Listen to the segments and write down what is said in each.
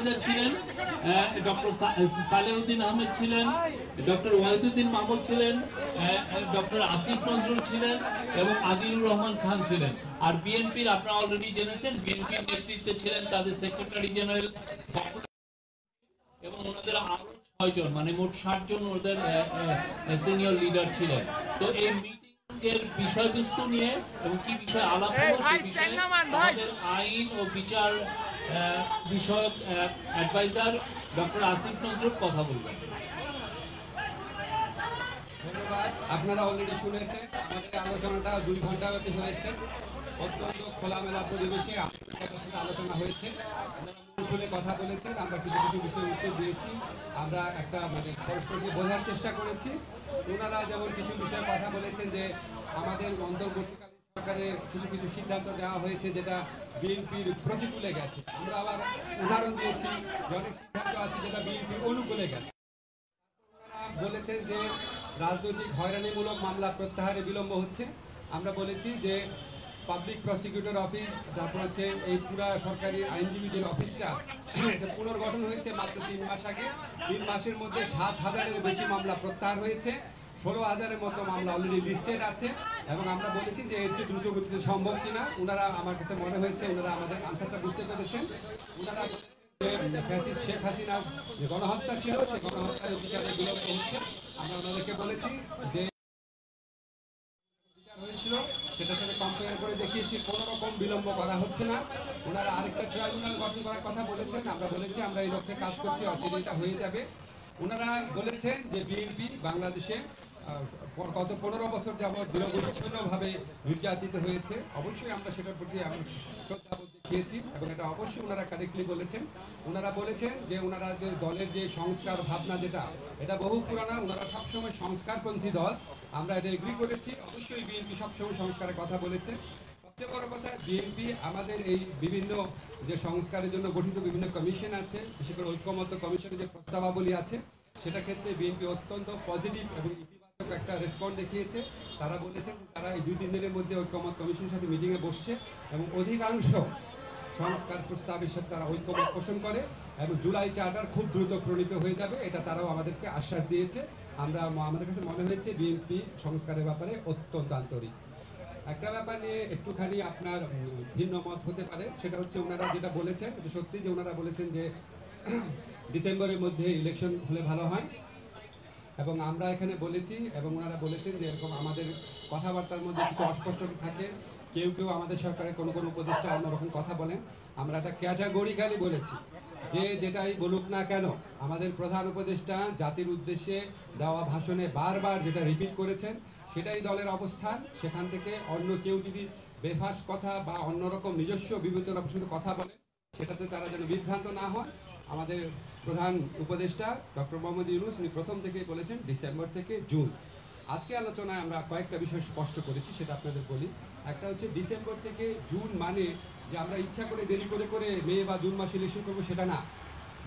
Adviser ছিলেন doctor Salehuddin Ahmed ছিলেন, doctor Wahiduddin Mahmud ছিলেন, ডক্টর আসিফ নজরুল ছিলেন এবং আদিলুর রহমান খান ছিলেন। আর বিএনপির আপনারা অলরেডি জেনেছেন বিএনপির নেতৃত্বে ছিলেন তাদের সেক্রেটারি জেনারেল এবং ওনাদের আরো 6 জন, মানে মোট 60 জন ওদের সিনিয়র লিডার ছিলেন। তো এই মিটিং এর বিষয়বস্তু নিয়ে এবং কি বিষয় আলাপ হলো সেই বিষয়ে আমাদের আইন ও বিচার বিষয়ক অ্যাডভাইজার ডক্টর আসিফ নজরুল কথা বলবেন। ধন্যবাদ। আপনারা অলরেডি শুনেছেন আমাদের আলোচনাটা 2 ঘন্টা ব্যাপী হয়েছে। অত্যন্ত খোলামেলা পরিবেশে আলোচনা হয়েছে। মন খুলে কথা বলেছেন, আমরা কিছু কিছু বিষয়ে উত্তর দিয়েছি, আমরা একটা মানে পরস্পরকে বোঝার চেষ্টা করেছি। ওনারা যেমন কিছু বিষয়ে কথা বলেছেন যে আমাদের অন্তর্বর্তীকালীন সরকারের কিছু কিছু সিদ্ধান্ত নেওয়া হয়েছে যেটা বিএনপির প্রতিকূলে গেছে। আমরা আবার উদাহরণ দিয়েছি যে অনেক সিদ্ধান্ত আছে যেটা বিএনপির অনুকূলে গেছে। বলেছেন যে রাজনৈতিক হয়রানিমূলক মামলা প্রত্যাহারে বিলম্ব হচ্ছে। আমরা বলেছি যে পাবলিক প্রসিকিউটর অফিস, তারপর হচ্ছে এই পুরা সরকারি আইনজীবীদের অফিসটা এটা পুনর্গঠন হয়েছে মাত্র 3 মাস আগে। 3 মাসের মধ্যে 7,000-এর বেশি মামলা প্রত্যাহার হয়েছে, 16,000-এর মতো মামলা অলরেডি লিস্টেড আছে। এবং আমরা বলেছি যে এর চেয়ে দ্রুত গতিতে সম্ভব কিনা। ওনারা আমার কাছে মনে হয়েছে ওনারা আমাদের আনসারটা বুঝতে পেরেছেন। ওনারা শেখ হাসিনার যে গণহত্যা ছিল সেই গণহত্যার বিচারে বিলম্ব হচ্ছে। আমরা ওনাদেরকে বলেছি যে বিচার হয়েছিল সেটার সাথে কম্পেয়ার করে দেখিয়েছি কোনো রকম বিলম্ব করা হচ্ছে না। ওনারা আরেকটা ট্রাইব্যুনাল গঠন করার কথা বলেছেন, আমরা বলেছি আমরা এই লক্ষ্যে কাজ করছি, অচিরেই এটা হয়ে যাবে। ওনারা বলেছেন যে বিএনপি বাংলাদেশে গত 15 বছর যাবৎ বিচ্ছিন্নভাবে নির্যাতিত হয়েছে। অবশ্যই আমরা সেটার প্রতি শ্রদ্ধাবোধ দেখিয়েছি এবং এটা অবশ্যই ওনারা কারেক্টলি বলেছেন। ওনারা বলেছেন যে ওনারা যে দলের যে সংস্কার ভাবনা যেটা এটা বহু পুরানা, ওনারা সবসময় সংস্কারপন্থী দল, আমরা এটা এগ্রি করেছি। অবশ্যই বিএনপি সবসময় সংস্কারের কথা বলেছে। সবচেয়ে বড় কথা বিএনপি আমাদের এই বিভিন্ন যে সংস্কারের জন্য গঠিত বিভিন্ন কমিশন আছে, বিশেষ করে ঐক্যমত্য কমিশনের যে প্রস্তাবাবলী আছে সেটা ক্ষেত্রে বিএনপি অত্যন্ত পজিটিভ এবং ইতিবাচক একটা রেসপন্স দেখিয়েছে। তারা বলেছেন তারা এই 2-3 দিনের মধ্যে ঐক্যমত কমিশনের সাথে মিটিংয়ে বসছে এবং অধিকাংশ সংস্কার প্রস্তাবের সাথে তারা ঐক্যমত পোষণ করে এবং জুলাই চার্টার খুব দ্রুত প্রণীত হয়ে যাবে, এটা তারাও আমাদেরকে আশ্বাস দিয়েছে। আমাদের কাছে মনে হয়েছে বিএনপি সংস্কারের ব্যাপারে অত্যন্ত আন্তরিক। একটা ব্যাপার নিয়ে একটুখানি আপনার ভিন্ন মত হতে পারে, সেটা হচ্ছে ওনারা যেটা বলেছেন এটা সত্যি যে ওনারা বলেছেন যে ডিসেম্বরের মধ্যে ইলেকশন হলে ভালো হয় এবং আমরা এখানে বলেছি এবং ওনারা বলেছেন যে এরকম আমাদের কথাবার্তার মধ্যে কিছু অস্পষ্টতা থাকে, কেউ কেউ আমাদের সরকারের কোনো কোনো উপদেষ্টা অন্যরকম কথা বলেন। আমরা এটা ক্যাটাগরিক্যালি বলেছি যে যেটাই বলুক না কেন আমাদের প্রধান উপদেষ্টা জাতির উদ্দেশ্যে দেওয়া ভাষণে বারবার যেটা রিপিট করেছেন সেটাই দলের অবস্থান। সেখান থেকে অন্য কেউ যদি বেফাস কথা বা অন্যরকম নিজস্ব বিবেচনা প্রসূত কথা বলে সেটাতে তারা যেন বিভ্রান্ত না হয়। আমাদের প্রধান উপদেষ্টা ডক্টর মোহাম্মদ ইউনূস উনি প্রথম থেকেই বলেছেন ডিসেম্বর থেকে জুন। আজকে আলোচনায় আমরা কয়েকটা বিষয় স্পষ্ট করেছি, সেটা আপনাদের বলি। একটা হচ্ছে ডিসেম্বর থেকে জুন মানে যে আমরা ইচ্ছা করে দেরি করে করে মে বা জুন মাসে ইলেকশন করবো সেটা না।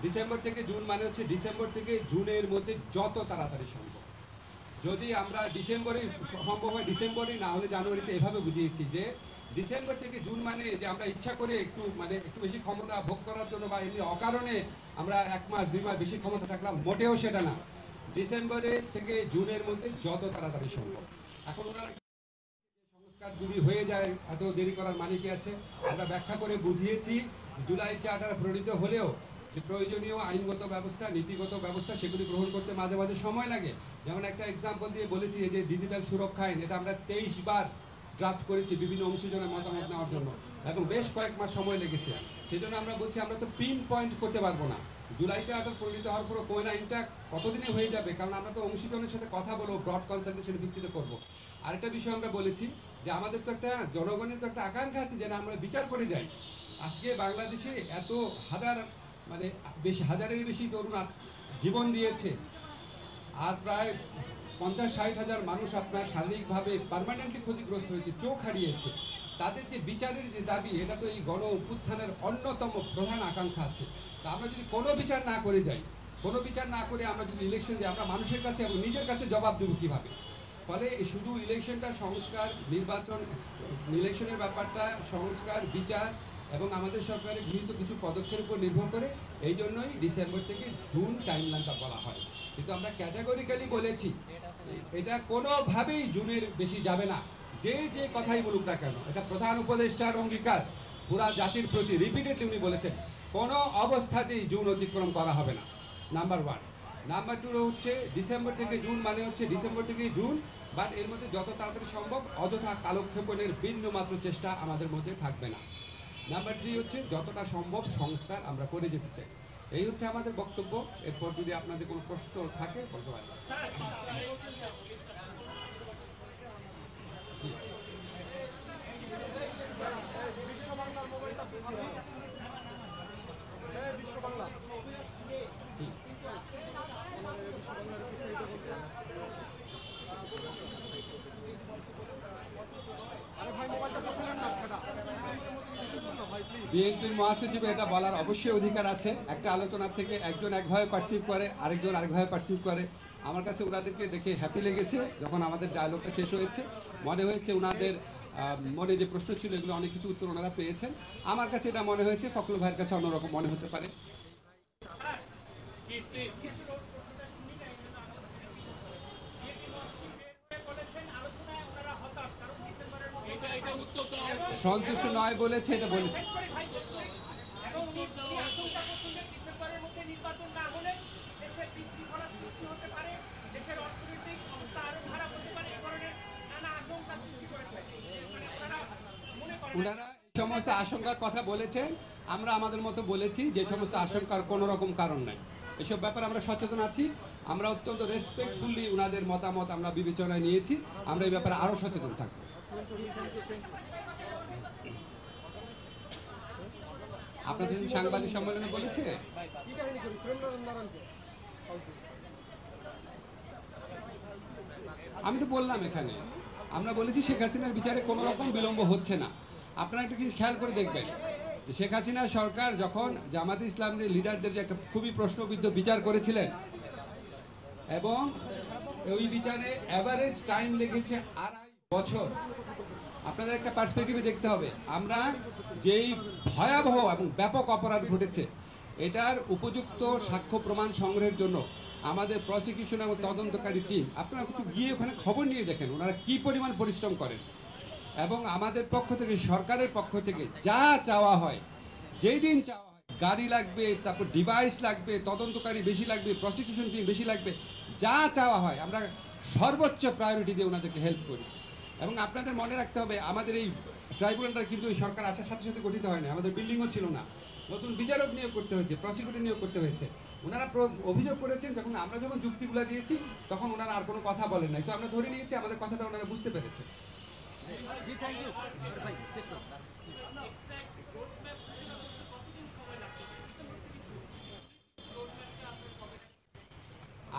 ডিসেম্বর থেকে জুন মানে হচ্ছে ডিসেম্বর থেকে জুনের মধ্যে যত তাড়াতাড়ি সম্ভব। যদি আমরা ডিসেম্বরে সম্ভব হয় ডিসেম্বরে, না হলে জানুয়ারিতে, এভাবে বুঝিয়েছি যে ডিসেম্বর থেকে জুন মানে যে আমরা ইচ্ছা করে একটু বেশি ক্ষমতা ভোগ করার জন্য বা এমনি অকারণে আমরা 1 মাস 2 মাস বেশি ক্ষমতা থাকলাম, মোটেও সেটা না। ডিসেম্বরে থেকে জুনের মধ্যে যত তাড়াতাড়ি সম্ভব। এখন ওনারা সংস্কার যদি হয়ে যায় এত দেরি করার মানে কি আছে? আমরা ব্যাখ্যা করে বুঝিয়েছি জুলাই চার্টার প্রণীত হলেও যে প্রয়োজনীয় আইনগত ব্যবস্থা, নীতিগত ব্যবস্থা সেগুলি গ্রহণ করতে মাঝে মাঝে সময় লাগে। যেমন একটা এক্সাম্পল দিয়ে বলেছি যে ডিজিটাল সুরক্ষা আইন, এটা আমরা 23 বার ড্রাফট করেছি বিভিন্ন অংশীজনের মতামত নেওয়ার জন্য এবং বেশ কয়েক মাস সময় লেগেছে। সেজন্য আমরা বলছি আমরা তো পিন পয়েন্ট করতে পারবো না জুলাই চার্টার পরিণত হওয়ার পর কোন আইনটা কতদিনে হয়ে যাবে, কারণ আমরা তো অংশীজনের সাথে কথা বলবো, ব্রড কনসালটেশনের ভিত্তিতে করবো। আরেকটা বিষয় আমরা বলেছি যে আমাদের তো একটা জনগণের তো একটা আকাঙ্ক্ষা আছে যেন আমরা বিচার করে যাই। আজকে বাংলাদেশে এত হাজারের বেশি তরুণ জীবন দিয়েছে, আর প্রায় 50-60 হাজার মানুষ আপনার শারীরিকভাবে পার্মানেন্টলি ক্ষতিগ্রস্ত হয়েছে, চোখ হারিয়েছে। তাদের যে বিচারের যে দাবি, এটা তো এই গণ অভ্যুত্থানের অন্যতম প্রধান আকাঙ্ক্ষা আছে। তা আমরা যদি কোনো বিচার না করে যাই, কোনো বিচার না করে আমরা যদি ইলেকশন দিই, আমরা মানুষের কাছে এবং নিজের কাছে জবাব দেবো কীভাবে? ফলে শুধু ইলেকশনটা সংস্কার, নির্বাচন, ইলেকশনের ব্যাপারটা সংস্কার, বিচার এবং আমাদের সরকারের গৃহীত কিছু পদক্ষেপের উপর নির্ভর করে এই জন্যই ডিসেম্বর থেকে জুন টাইমলাইনটা বলা হয়। কিন্তু আমরা ক্যাটাগরিক্যালি বলেছি এটা কোনোভাবেই জুনের বেশি যাবে না, যে যে কথাই বলুক না কেন। এটা প্রধান উপদেষ্টার অঙ্গীকার পুরা জাতির প্রতি, রিপিটেডলি উনি বলেছেন কোনো অবস্থাতেই জুন অতিক্রম করা হবে না, নাম্বার ওয়ান। নাম্বার টু হচ্ছে ডিসেম্বর থেকে জুন মানে হচ্ছে ডিসেম্বর থেকে জুন, বাট এর মধ্যে যত তাড়াতাড়ি সম্ভব অযথা কালক্ষেপণের বিন্দু মাত্র চেষ্টা আমাদের মধ্যে থাকবে না। নাম্বার থ্রি হচ্ছে যতটা সম্ভব সংস্কার আমরা করে যেতে চাই। এই হচ্ছে আমাদের বক্তব্য। এরপর যদি আপনাদের কোনো প্রশ্ন থাকে বলতে পারেন। বিএনপির মহাসচিব এটা বলার অবশ্যই অধিকার আছে। একটা আলোচনা থেকে একজন একভাবে পারসিভ করে, আরেকজন আরেকভাবে পারসিভ করে। আমার কাছে ওনাদেরকে দেখে হ্যাপি লেগেছে। যখন আমাদের ডায়লগটা শেষ হয়েছে মনে হয়েছে ওনাদের মনে যে প্রশ্ন ছিল এগুলো অনেক কিছু উত্তর ওনারা পেয়েছেন। আমার কাছে এটা মনে হয়েছে, ফখরুল ভাইয়ের কাছে অন্যরকম মনে হতে পারে। সন্তুষ্ট নয় বলেছে, এটা বলেছে। ওনারা এই সমস্ত আশঙ্কার কথা বলেছেন, আমরা আমাদের মতো বলেছি যে সমস্ত আশঙ্কার কোনো রকম কারণ নাই। এসব ব্যাপারে আমরা সচেতন আছি। আমরা অত্যন্ত রেসপেক্টফুলি ওনাদের মতামত আমরা বিবেচনায় নিয়েছি। আমরা এই ব্যাপারে আরো সচেতন থাকবো। আপনাদের সাংবাদিক সম্মেলনে বলেছে, আমি তো বললাম এখানে আমরা বলেছি শেখ হাসিনার বিচারে কোনো রকম বিলম্ব হচ্ছে না। আপনারা একটা কিছু খেয়াল করে দেখবেন, শেখ হাসিনা সরকার যখন জামাতে ইসলামদের লিডারদের যে একটা খুবই প্রশ্নবিদ্ধ বিচার করেছিলেন এবং ওই বিচারে অ্যাভারেজ টাইম লেগেছে 2.5 বছর। আপনাদের একটা পার্সপেক্টিভে দেখতে হবে, আমরা যেই ভয়াবহ এবং ব্যাপক অপরাধ ঘটেছে এটার উপযুক্ত সাক্ষ্য প্রমাণ সংগ্রহের জন্য আমাদের প্রসিকিউশন এবং তদন্তকারী টিম, আপনারা একটু গিয়ে ওখানে খবর নিয়ে দেখেন ওনারা কি পরিমাণ পরিশ্রম করেন। এবং আমাদের পক্ষ থেকে, সরকারের পক্ষ থেকে যা চাওয়া হয়, যেই দিন চাওয়া হয়, গাড়ি লাগবে, তারপর ডিভাইস লাগবে, তদন্তকারী বেশি লাগবে, প্রসিকিউশন টিম বেশি লাগবে, যা চাওয়া হয় আমরা সর্বোচ্চ প্রায়োরিটি দিয়ে ওনাদেরকে হেল্প করি। এবং আপনাদের মনে রাখতে হবে আমাদের এই ট্রাইব্যুনালটা কিন্তু এই সরকার আসার সাথে সাথে গঠিত হয়নি। আমাদের বিল্ডিংও ছিল না, নতুন বিচারক নিয়োগ করতে হয়েছে, প্রসিকিউটর নিয়োগ করতে হয়েছে। ওনারা অভিযোগ করেছেন, আমরা যখন যুক্তিগুলো দিয়েছি তখন ওনারা আর কোনো কথা বলেন নাই। তো আমরা ধরে নিয়েছি আমাদের কথাটা ওনারা বুঝতে পেরেছে।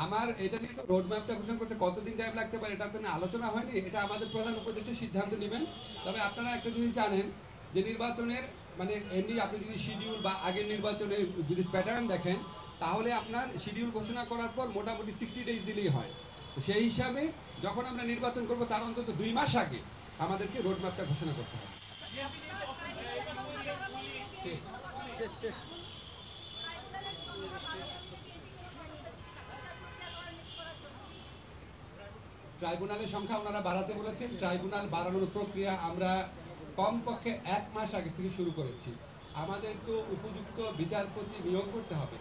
আমার এটা নিয়ে তো রোড ম্যাপটা ঘোষণা করতে কতদিন টাইম লাগতে পারে এটা তো আলোচনা হয়নি। এটা আমাদের প্রধান উপদেষ্টা সিদ্ধান্ত নেবেন। তবে আপনারা একটা জিনিস জানেন যে নির্বাচনের মানে এমনি আপনি যদি শিডিউল বা আগের নির্বাচনের যদি প্যাটার্ন দেখেন তাহলে আপনার শিডিউল ঘোষণা করার পর মোটামুটি 60 ডেজ দিলেই হয়। তো সেই হিসাবে যখন আমরা নির্বাচন করব তার অন্তত 2 মাস আগে আমাদেরকে রোড ম্যাপটা ঘোষণা করতে হবে। ট্রাইব্যুনালের সংখ্যা ওনারা বাড়াতে বলেছেন। ট্রাইব্যুনাল বাড়ানোর প্রক্রিয়া আমরা কমপক্ষে 1 মাস আগে থেকে শুরু করেছি। আমাদের তো উপযুক্ত বিচারপতি নিয়োগ করতে হবে,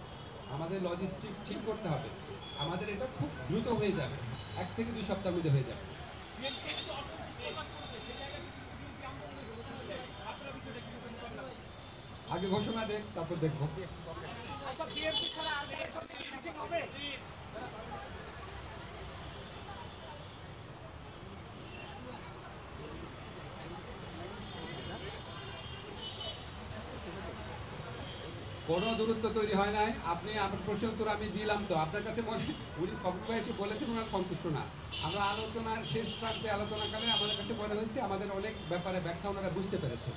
আমাদের লজিস্টিক্স ঠিক করতে হবে। আমাদের এটা খুব দ্রুত হয়ে যাবে, 1 থেকে 2 সপ্তাহের মধ্যে হয়ে যাবে। আগে ঘোষণা দেখ, তারপর দেখবো। কোনো দূরত্ব তৈরি হয় নাই। আপনি আমার প্রশ্ন উত্তর আমি দিলাম। তো আপনার কাছে মনে উনি ফখরুল এসে বলেছেন ওনার সন্তুষ্ট না। আমরা আলোচনার শেষ প্রান্তে আলোচনাকালে আমাদের কাছে মনে হয়েছে আমাদের অনেক ব্যাপারে ব্যাখ্যা ওনারা বুঝতে পেরেছে।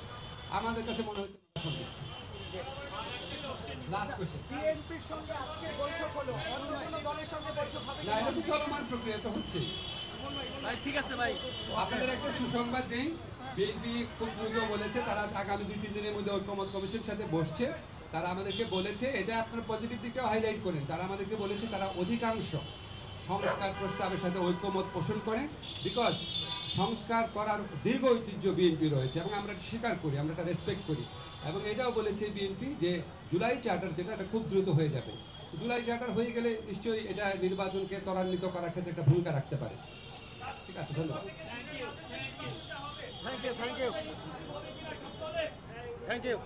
আমাদের কাছে মনে হচ্ছে সন্তুষ্ট। লাস্ট কোশ্চেন, বিএনপির সঙ্গে আজকে বৈঠক হলো, অন্য কোন দলের সঙ্গে বৈঠক হবে না? এটা তো চলমান প্রক্রিয়া তো হচ্ছে। ভাই ঠিক আছে ভাই, আপনাদের একটা সুসংবাদ দেই, বিএনপি খুব দ্রুত বলেছে তারা আগামী 2-3 দিনের মধ্যে ঐক্যমত কমিশনের সাথে বসছে। তারা আমাদেরকে বলেছে, এটা আপনার পজিটিভ দিকটাও হাইলাইট করেন, তারা আমাদেরকে বলেছে তারা অধিকাংশ সংস্কার প্রস্তাবের সাথে ঐক্যমত পোষণ করেন, বিকজ সংস্কার করার দীর্ঘ ঐতিহ্য বিএনপি রয়েছে এবং আমরা এটা স্বীকার করি, আমরা এটা রেসপেক্ট করি। এবং এটাও বলেছে বিএনপি যে জুলাই চার্টার যেটা এটা খুব দ্রুত হয়ে যাবে। জুলাই চার্টার হয়ে গেলে নিশ্চয়ই এটা নির্বাচনকে ত্বরান্বিত করার ক্ষেত্রে একটা ভূমিকা রাখতে পারে। ঠিক আছে, ধন্যবাদ। Thank you